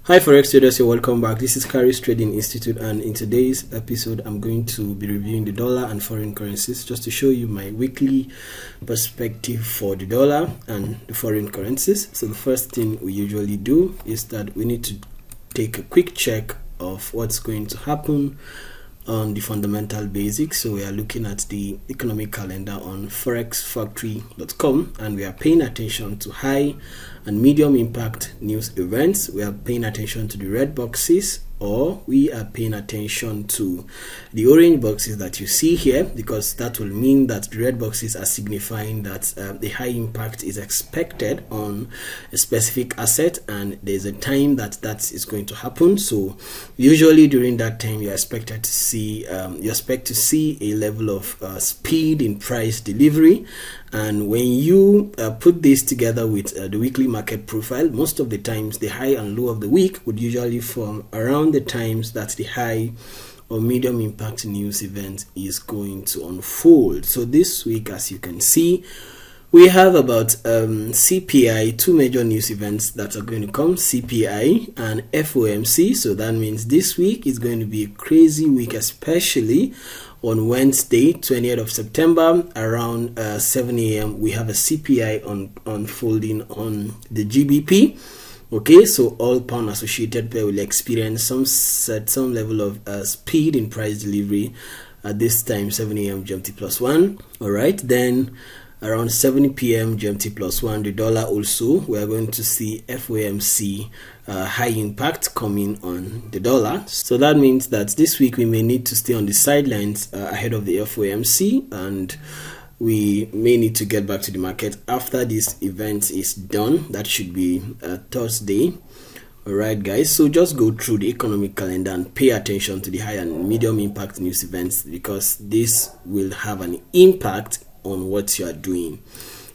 Hi forex traders, you're welcome back. This is Carrie's Trading Institute, and in today's episode I'm going to be reviewing the dollar and foreign currencies just to show you my weekly perspective for the dollar and the foreign currencies. So the first thing we usually do is that we need to take a quick check of what's going to happen on the fundamental basics. So we are looking at the economic calendar on forexfactory.com, and we are paying attention to high and medium impact news events. We are paying attention to the red boxes, or we are paying attention to the orange boxes that you see here, because that will mean that the red boxes are signifying that the high impact is expected on a specific asset, and there's a time that that is going to happen. So usually during that time you expect to see a level of speed in price delivery. And when you put this together with the weekly market profile, most of the times the high and low of the week would usually form around the times that the high or medium impact news event is going to unfold. So this week, as you can see, we have about CPI, two major news events that are going to come, CPI and FOMC. So that means this week is going to be a crazy week, especially on Wednesday, 20th of September, around 7 a.m. we have a CPI unfolding on the GBP. Okay, so all pound associated pair will experience some level of speed in price delivery at this time, 7 a.m. GMT plus 1. All right, then around 7 p.m. GMT plus 1, the dollar also, we are going to see FOMC high impact coming on the dollar. So that means that this week we may need to stay on the sidelines ahead of the FOMC, and we may need to get back to the market after this event is done. That should be Thursday. Alright guys, so just go through the economic calendar and pay attention to the high and medium impact news events, because this will have an impact on what you are doing.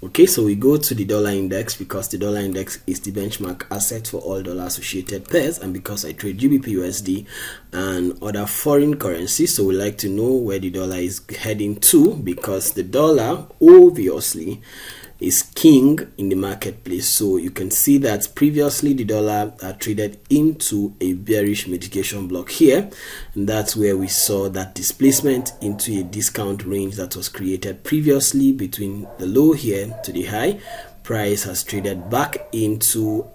Okay, so we go to the dollar index, because the dollar index is the benchmark asset for all dollar associated pairs, and because I trade GBPUSD and other foreign currencies, so we like to know where the dollar is heading to, because the dollar obviously is king in the marketplace. So you can see that previously the dollar traded into a bearish mitigation block here, and that's where we saw that displacement into a discount range that was created previously between the low here to the high. Price has traded back into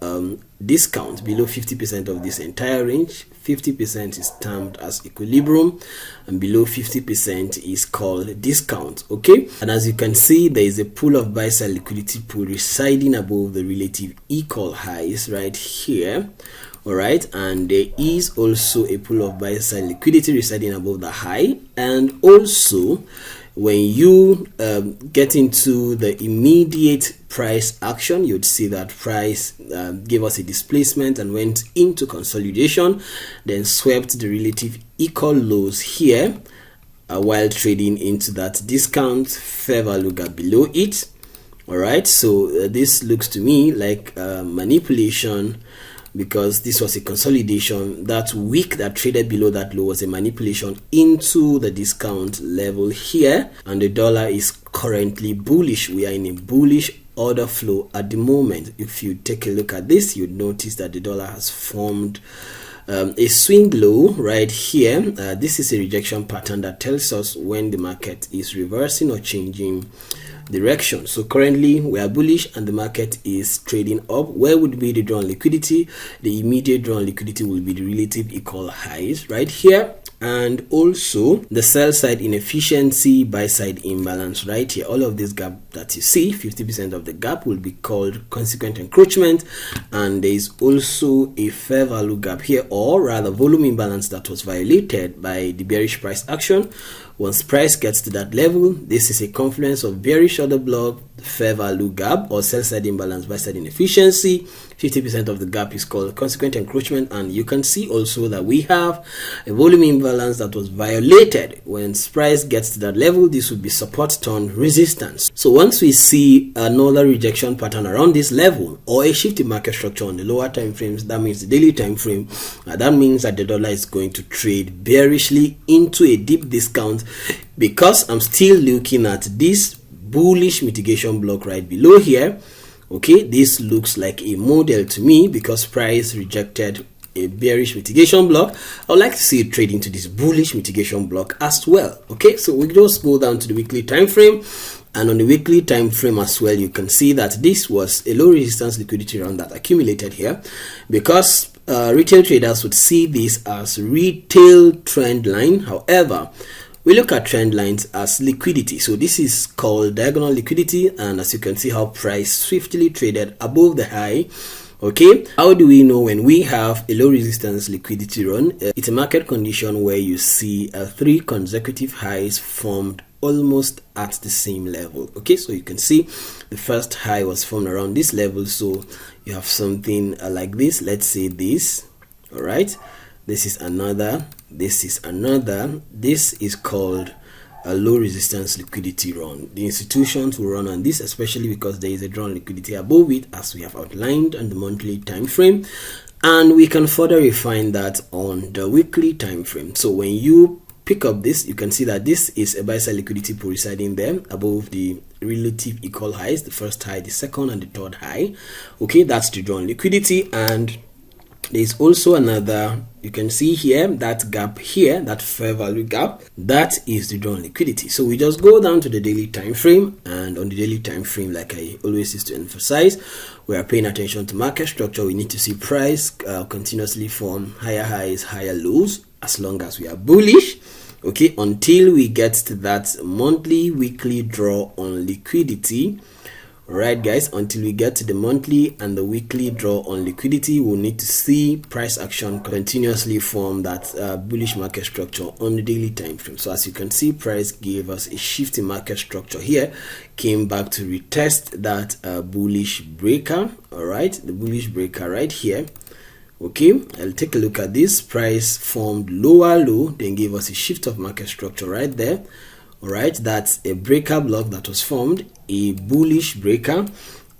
discount below 50% of this entire range. 50% is termed as equilibrium, and below 50% is called discount. Okay, and as you can see, there is a pool of buy side liquidity pool residing above the relative equal highs right here. All right, and there is also a pool of buy side liquidity residing above the high, and also when you get into the immediate price action, you'd see that price gave us a displacement and went into consolidation, then swept the relative equal lows here while trading into that discount fair value gap below it. All right, so this looks to me like manipulation, because this was a consolidation. That wick that traded below that low was a manipulation into the discount level here, and the dollar is currently bullish. We are in a bullish order flow at the moment. If you take a look at this, you'd notice that the dollar has formed a swing low right here. This is a rejection pattern that tells us when the market is reversing or changing direction. So currently we are bullish and the market is trading up. Where would be the drawn liquidity? The immediate drawn liquidity will be the relative equal highs right here, and also the sell side inefficiency, buy side imbalance right here. All of this gap that you see, 50% of the gap will be called consequent encroachment, and there is also a fair value gap here, or rather volume imbalance, that was violated by the bearish price action. Once price gets to that level, this is a confluence of bearish order block, fair value gap, or sell side imbalance, buy side inefficiency. 50% of the gap is called consequent encroachment, and you can see also that we have a volume imbalance that was violated. When price gets to that level, this would be support turned resistance. So once we see another rejection pattern around this level, or a shift in market structure on the lower time frames, that means the daily time frame, that means that the dollar is going to trade bearishly into a deep discount, because I'm still looking at this bullish mitigation block right below here. Okay, this looks like a model to me, because price rejected a bearish mitigation block, I would like to see it trade into this bullish mitigation block as well. Okay, so we just go down to the weekly time frame, and on the weekly time frame as well, you can see that this was a low resistance liquidity round that accumulated here, because retail traders would see this as retail trend line. However, we look at trend lines as liquidity. So this is called diagonal liquidity, and as you can see how price swiftly traded above the high. Okay, how do we know when we have a low resistance liquidity run? It's a market condition where you see 3 consecutive highs formed almost at the same level. Okay, so you can see the first high was formed around this level, so you have something like this. Let's say this. All right, this is another, this is another. This is called a low resistance liquidity run. The institutions will run on this, especially because there is a drawn liquidity above it, as we have outlined on the monthly time frame, and we can further refine that on the weekly time frame. So when you pick up this, you can see that this is a buy side liquidity pool residing there above the relative equal highs, the first high, the second, and the third high. Okay, that's the drawn liquidity. And there's also another, you can see here, that gap here, that fair value gap, that is the drawn liquidity. So we just go down to the daily time frame, and on the daily time frame, like I always used to emphasize, we are paying attention to market structure. We need to see price continuously form higher highs, higher lows, as long as we are bullish. Okay, until we get to that monthly, weekly draw on liquidity. Right, guys, until we get to the monthly and the weekly draw on liquidity, we'll need to see price action continuously form that bullish market structure on the daily time frame. So as you can see, price gave us a shift in market structure here, came back to retest that bullish breaker. All right, the bullish breaker right here. Okay, I'll take a look at this. Price formed lower low, then gave us a shift of market structure right there. All right, that's a breaker block that was formed, a bullish breaker,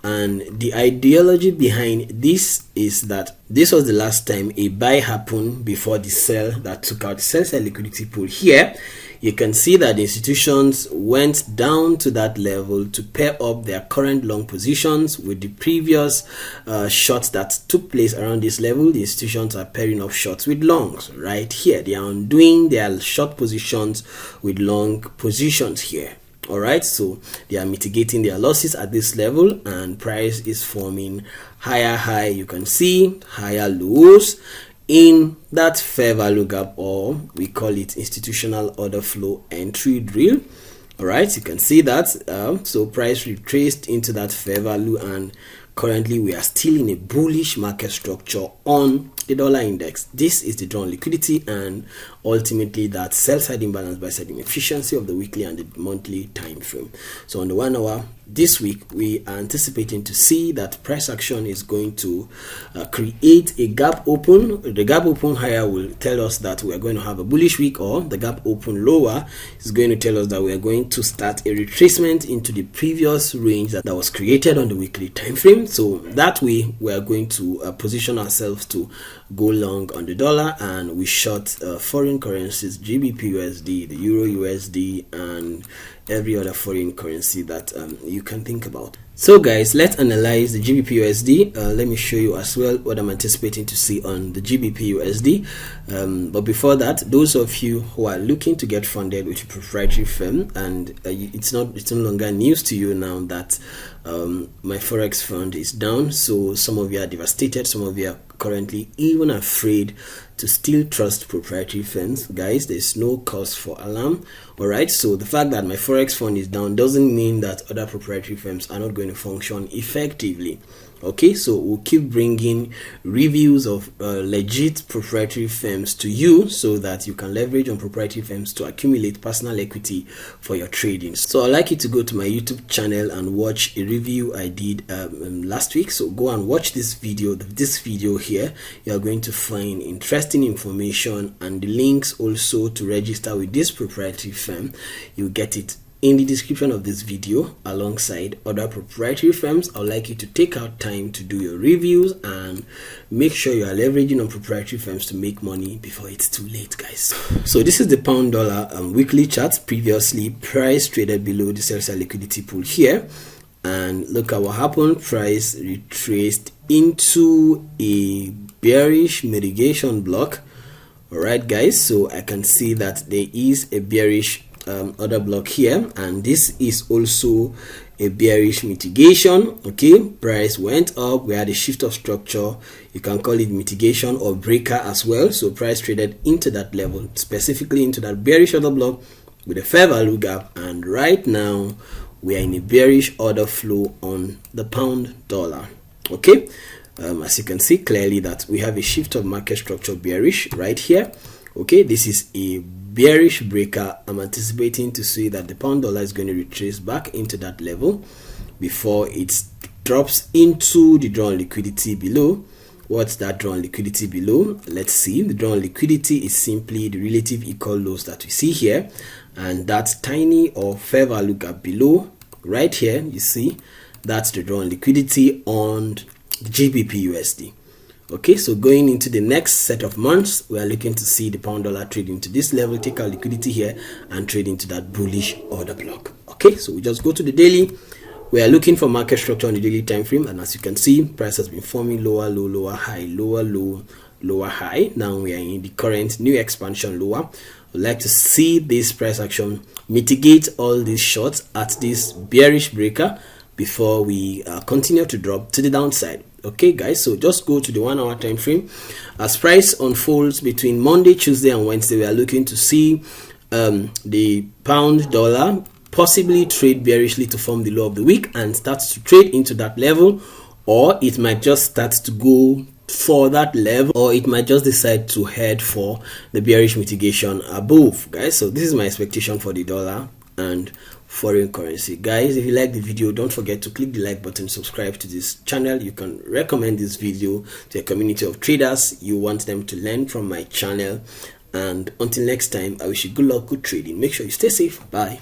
and the ideology behind this is that this was the last time a buy happened before the sell that took out the sell side liquidity pool here. You can see that the institutions went down to that level to pair up their current long positions with the previous shorts that took place around this level. The institutions are pairing up shorts with longs right here. They are undoing their short positions with long positions here. All right, so they are mitigating their losses at this level, and price is forming higher high. You can see higher lows in that fair value gap, or we call it institutional order flow entry drill. All right, you can see that. So price retraced into that fair value, and currently we are still in a bullish market structure on the dollar index. This is the drawn liquidity, and ultimately that sell side imbalance, buy side inefficiency of the weekly and the monthly time frame. So on the 1 hour this week, we are anticipating to see that price action is going to create a gap open. The gap open higher will tell us that we are going to have a bullish week, or the gap open lower is going to tell us that we are going to start a retracement into the previous range that was created on the weekly time frame. So that way we are going to position ourselves to go long on the dollar, and we short foreign currencies, GBPUSD, the Euro USD, and every other foreign currency that you can think about. So guys, let's analyze the GBPUSD. Let me show you as well what I'm anticipating to see on the GBPUSD. But before that, those of you who are looking to get funded with a proprietary firm, and it's no longer news to you now that my forex fund is down. So some of you are devastated, some of you are currently even afraid to still trust proprietary firms. Guys, there's no cause for alarm. All right, so the fact that my forex fund is down doesn't mean that other proprietary firms are not going to function effectively. Okay, so we'll keep bringing reviews of legit proprietary firms to you, so that you can leverage on proprietary firms to accumulate personal equity for your trading. So I'd like you to go to my YouTube channel and watch a review I did last week. So go and watch this video. This video here, you are going to find interesting information, and the links also to register with this proprietary firm. You get it in the description of this video alongside other proprietary firms. I would like you to take out time to do your reviews and make sure you are leveraging on proprietary firms to make money before it's too late, guys. So this is the pound dollar weekly chart. Previously, price traded below the sell side liquidity pool here, and look at what happened. Price retraced into a bearish mitigation block. All right, guys, so I can see that there is a bearish order block here, and this is also a bearish mitigation. Okay, price went up, we had a shift of structure, you can call it mitigation or breaker as well. So price traded into that level, specifically into that bearish order block with a fair value gap, and right now we are in a bearish order flow on the pound dollar. Okay, as you can see clearly that we have a shift of market structure bearish right here. Okay, this is a bearish breaker. I'm anticipating to see that the pound dollar is going to retrace back into that level before it drops into the drawn liquidity below. What's that drawn liquidity below? Let's see. The drawn liquidity is simply the relative equal lows that we see here, and that tiny or fair value gap below right here, you see, that's the drawn liquidity on the GBPUSD. Okay, so going into the next set of months, we are looking to see the pound dollar trading to this level, take our liquidity here and trade into that bullish order block. Okay, so we just go to the daily. We are looking for market structure on the daily time frame, and as you can see, price has been forming lower low, lower high, lower low, lower high. Now we are in the current new expansion lower. We'd like to see this price action mitigate all these shorts at this bearish breaker before we continue to drop to the downside. Okay, guys, so just go to the 1 hour time frame. As price unfolds between Monday, Tuesday and Wednesday, we are looking to see the pound dollar possibly trade bearishly to form the low of the week and starts to trade into that level, or it might just start to go for that level, or it might just decide to head for the bearish mitigation above, guys. So this is my expectation for the dollar and foreign currency. Guys, if you like the video, don't forget to click the like button, subscribe to this channel. You can recommend this video to a community of traders you want them to learn from my channel. And until next time, I wish you good luck, good trading. Make sure you stay safe. Bye.